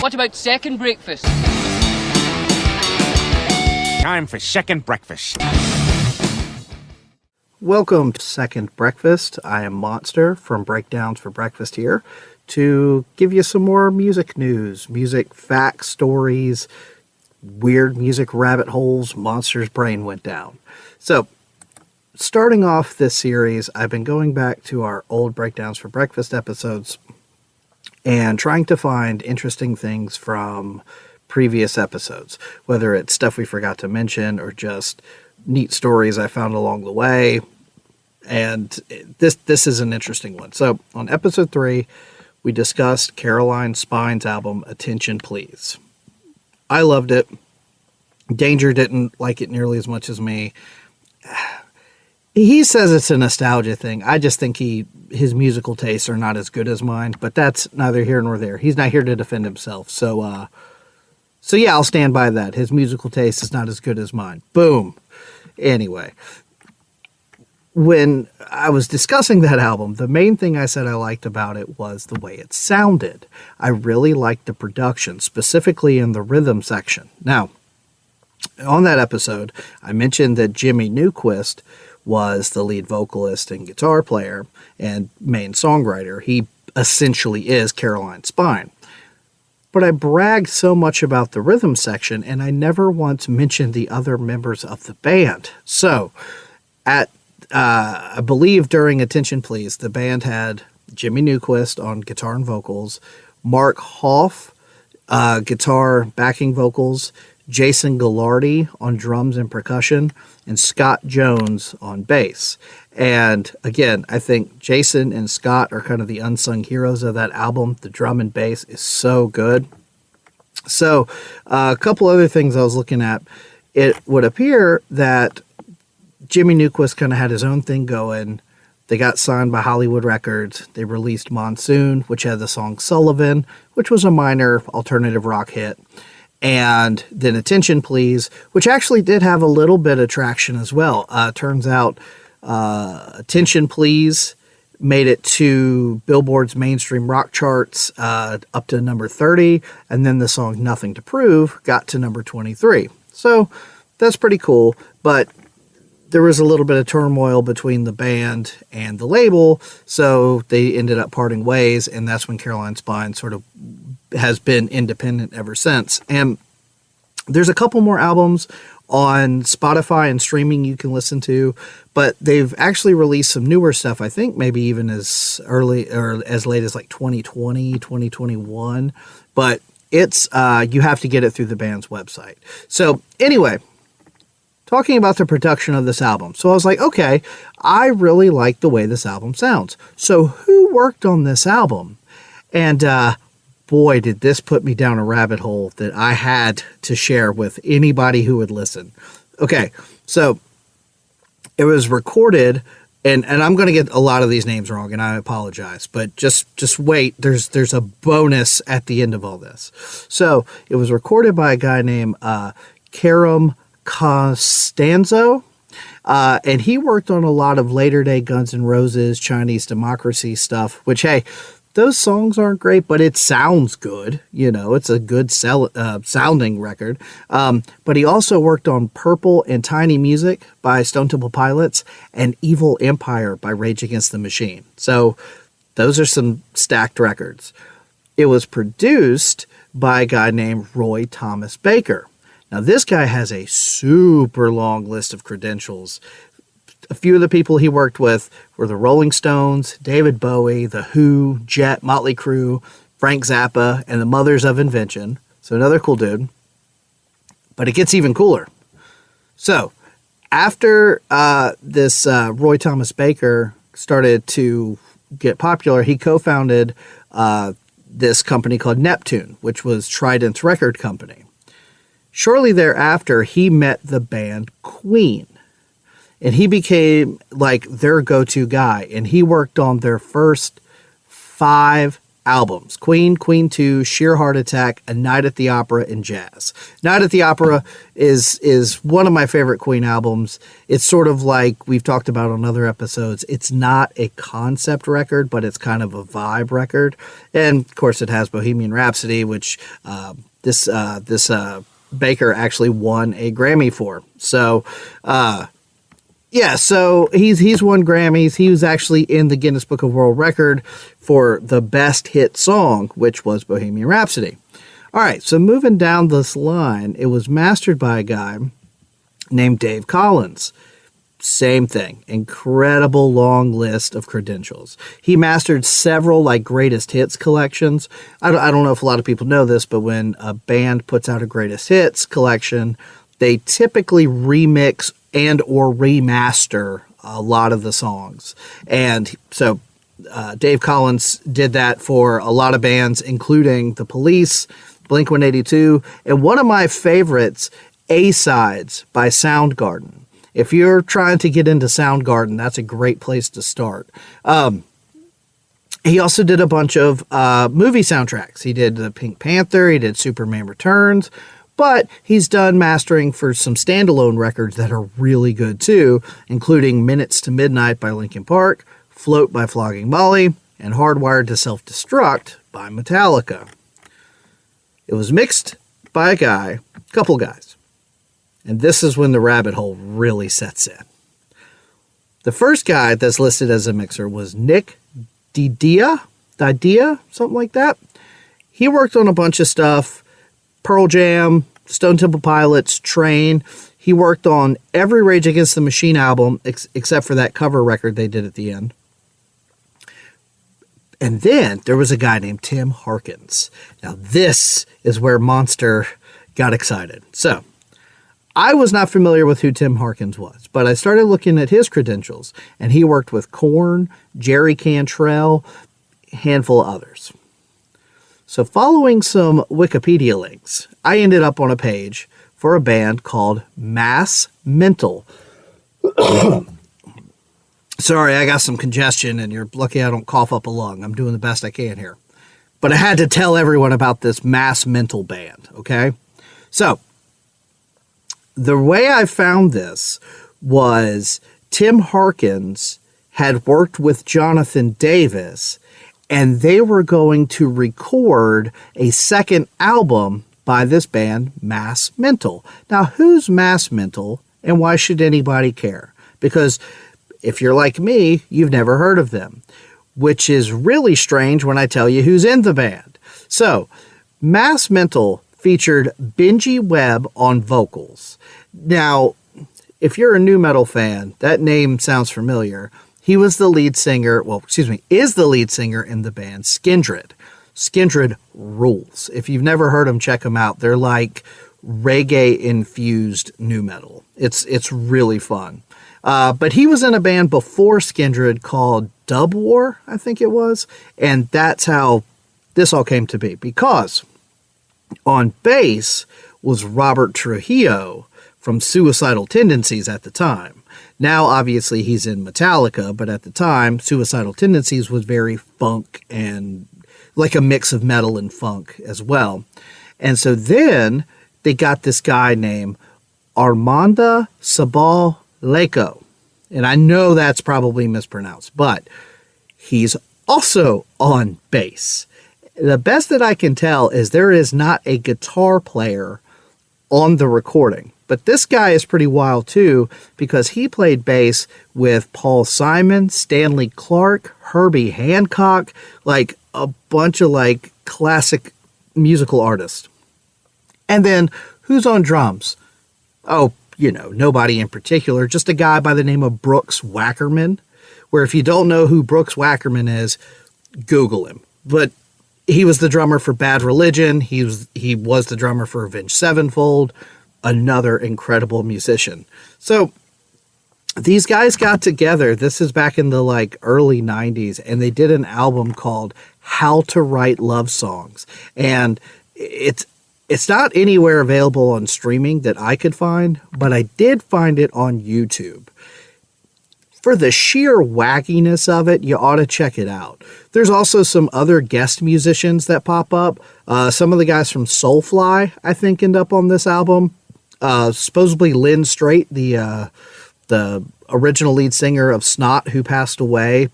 what about second breakfast? Time for second breakfast. Welcome to Second Breakfast. I am Monster from Breakdowns for Breakfast here to give you some more music news, music facts, stories, weird music rabbit holes. Monster's brain went down. So, starting off this series, I've been going back to our old Breakdowns for Breakfast episodes and trying to find interesting things from previous episodes, whether it's stuff we forgot to mention or just neat stories I found along the way. And this is an interesting one. So on episode 3, we discussed Caroline Spine's album, Attention Please. I loved it. Danger didn't like it nearly as much as me. He says it's a nostalgia thing. I just think his musical tastes are not as good as mine, but that's neither here nor there. He's not here to defend himself. So yeah, I'll stand by that. His musical taste is not as good as mine. Boom. Anyway, when I was discussing that album, the main thing I said I liked about it was the way it sounded. I really liked the production, specifically in the rhythm section. Now, on that episode, I mentioned that Jimmy Newquist was the lead vocalist and guitar player and main songwriter. He essentially is Caroline Spine. But I bragged so much about the rhythm section, and I never once mentioned the other members of the band. So, I believe during Attention Please, the band had Jimmy Newquist on guitar and vocals, Mark Hoff, guitar backing vocals, Jason Gallardi on drums and percussion, and Scott Jones on bass. And again, I think Jason and Scott are kind of the unsung heroes of that album. The drum and bass is so good. So a couple other things I was looking at. It would appear that Jimmy Newquist kind of had his own thing going. They got signed by Hollywood Records. They released Monsoon, which had the song Sullivan, which was a minor alternative rock hit. And then Attention Please, which actually did have a little bit of traction as well. Turns out Attention Please made it to Billboard's mainstream rock charts up to number 30, and then the song Nothing to Prove got to number 23. So that's pretty cool, but there was a little bit of turmoil between the band and the label, so they ended up parting ways, and that's when Caroline Spine sort of has been independent ever since. And there's a couple more albums on Spotify and streaming you can listen to, but they've actually released some newer stuff, I think maybe even as early or as late as like 2020, 2021, but it's you have to get it through the band's website. So anyway, talking about the production of this album. So I was like, okay, I really like the way this album sounds. So who worked on this album? And boy, did this put me down a rabbit hole that I had to share with anybody who would listen. Okay, so it was recorded, and I'm going to get a lot of these names wrong, and I apologize, but just wait. There's a bonus at the end of all this. So it was recorded by a guy named Karam Costanzo, and he worked on a lot of later-day Guns N' Roses, Chinese Democracy stuff, which, hey, those songs aren't great, but it sounds good. You know, it's a good sounding record. But he also worked on Purple and Tiny Music by Stone Temple Pilots and Evil Empire by Rage Against the Machine. So those are some stacked records. It was produced by a guy named Roy Thomas Baker. Now, this guy has a super long list of credentials. A few of the people he worked with were the Rolling Stones, David Bowie, The Who, Jet, Motley Crue, Frank Zappa, and the Mothers of Invention. So another cool dude. But it gets even cooler. So after this Roy Thomas Baker started to get popular, he co-founded this company called Neptune, which was Trident's record company. Shortly thereafter, he met the band Queen. And he became like their go-to guy. And he worked on their first 5 albums: Queen, Queen 2, Sheer Heart Attack, A Night at the Opera, and Jazz. Night at the Opera is one of my favorite Queen albums. It's sort of like we've talked about on other episodes. It's not a concept record, but it's kind of a vibe record. And of course it has Bohemian Rhapsody, which this Baker actually won a Grammy for. So yeah, so he's won Grammys. He was actually in the Guinness Book of World Record for the best hit song, which was Bohemian Rhapsody. All right, so moving down this line, it was mastered by a guy named Dave Collins. Same thing, incredible long list of credentials. He mastered several like greatest hits collections. I don't know if a lot of people know this, but when a band puts out a greatest hits collection, they typically remix and or remaster a lot of the songs. And so Dave Collins did that for a lot of bands, including The Police, Blink-182, and one of my favorites, A-Sides by Soundgarden. If you're trying to get into Soundgarden, that's a great place to start. He also did a bunch of movie soundtracks. He did the Pink Panther, he did Superman Returns, but he's done mastering for some standalone records that are really good too, including Minutes to Midnight by Linkin Park, Float by Flogging Molly, and Hardwired to Self-Destruct by Metallica. It was mixed by a couple guys. And this is when the rabbit hole really sets in. The first guy that's listed as a mixer was Nick Didia, something like that. He worked on a bunch of stuff. Pearl Jam, Stone Temple Pilots, Train. He worked on every Rage Against the Machine album except for that cover record they did at the end. And then there was a guy named Tim Harkins. Now this is where Monster got excited. So I was not familiar with who Tim Harkins was, but I started looking at his credentials, and he worked with Korn, Jerry Cantrell, a handful of others. So following some Wikipedia links, I ended up on a page for a band called Mass Mental. Sorry, I got some congestion, and you're lucky I don't cough up a lung. I'm doing the best I can here. But I had to tell everyone about this Mass Mental band, okay? So the way I found this was Tim Harkins had worked with Jonathan Davis, and they were going to record a second album by this band, Mass Mental. Now, who's Mass Mental, and why should anybody care? Because if you're like me, you've never heard of them, which is really strange when I tell you who's in the band. So, Mass Mental featured Benji Webb on vocals. Now, if you're a nu metal fan, that name sounds familiar. He was the lead singer, is the lead singer in the band Skindred. Skindred rules. If you've never heard them, check them out. They're like reggae-infused nu metal. It's really fun. But he was in a band before Skindred called Dub War, I think it was. And that's how this all came to be. Because on bass was Robert Trujillo from Suicidal Tendencies at the time. Now, obviously, he's in Metallica, but at the time, Suicidal Tendencies was very funk and like a mix of metal and funk as well. And so then they got this guy named Armanda Sabal Leco. And I know that's probably mispronounced, but he's also on bass. The best that I can tell is there is not a guitar player on the recording. But this guy is pretty wild too, because he played bass with Paul Simon, Stanley Clarke, Herbie Hancock, like a bunch of like classic musical artists. And then who's on drums? Oh, nobody in particular, just a guy by the name of Brooks Wackerman, where if you don't know who Brooks Wackerman is, Google him. But he was the drummer for Bad Religion. He was the drummer for Avenged Sevenfold. Another incredible musician. So these guys got together. This is back in the like early 90s, and they did an album called How to Write Love Songs. And it's not anywhere available on streaming that I could find, but I did find it on YouTube. for the sheer wackiness of it, you ought to check it out. There's also some other guest musicians that pop up. Some of the guys from Soulfly, I think, end up on this album. Supposedly Lynn Strait, the original lead singer of Snot, who passed away.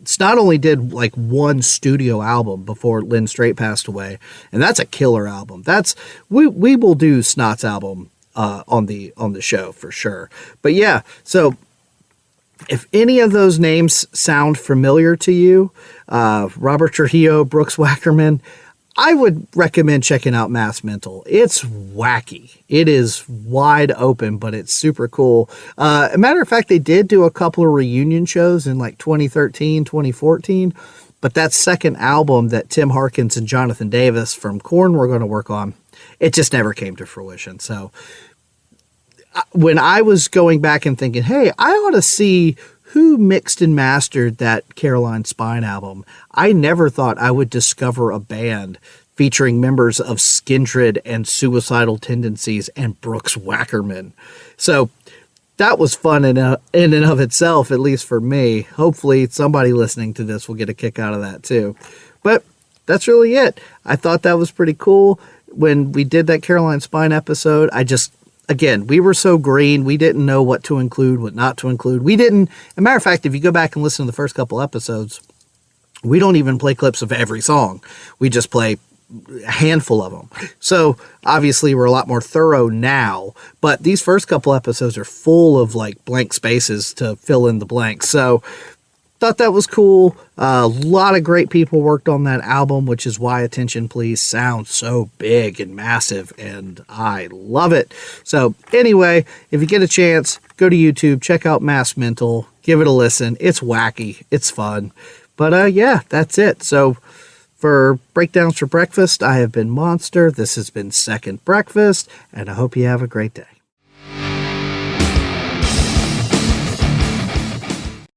Snot only did like one studio album before Lynn Strait passed away, and that's a killer album. We will do Snot's album on the show for sure. But yeah, so if any of those names sound familiar to you, Robert Trujillo, Brooks Wackerman, I would recommend checking out Mass Mental. It's wacky. It is wide open, but it's super cool. A matter of fact, they did do a couple of reunion shows in like 2013, 2014, but that second album that Tim Harkins and Jonathan Davis from Korn were going to work on, it just never came to fruition. So when I was going back and thinking, hey, I ought to see who mixed and mastered that Caroline Spine album, I never thought I would discover a band featuring members of Skindred and Suicidal Tendencies and Brooks Wackerman. So that was fun in and of itself, at least for me. Hopefully somebody listening to this will get a kick out of that too. But that's really it. I thought that was pretty cool. When we did that Caroline Spine episode, again, we were so green, we didn't know what to include, what not to include. As a matter of fact, if you go back and listen to the first couple episodes, we don't even play clips of every song. We just play a handful of them. So obviously we're a lot more thorough now, but these first couple episodes are full of like blank spaces to fill in the blanks. So thought that was cool. A lot of great people worked on that album, which is why Attention Please sounds so big and massive, and I love it. So anyway, if you get a chance, go to YouTube, check out Mass Mental, give it a listen. It's wacky. It's fun. But yeah, that's it. So for Breakdowns for Breakfast, I have been Monster. This has been Second Breakfast, and I hope you have a great day.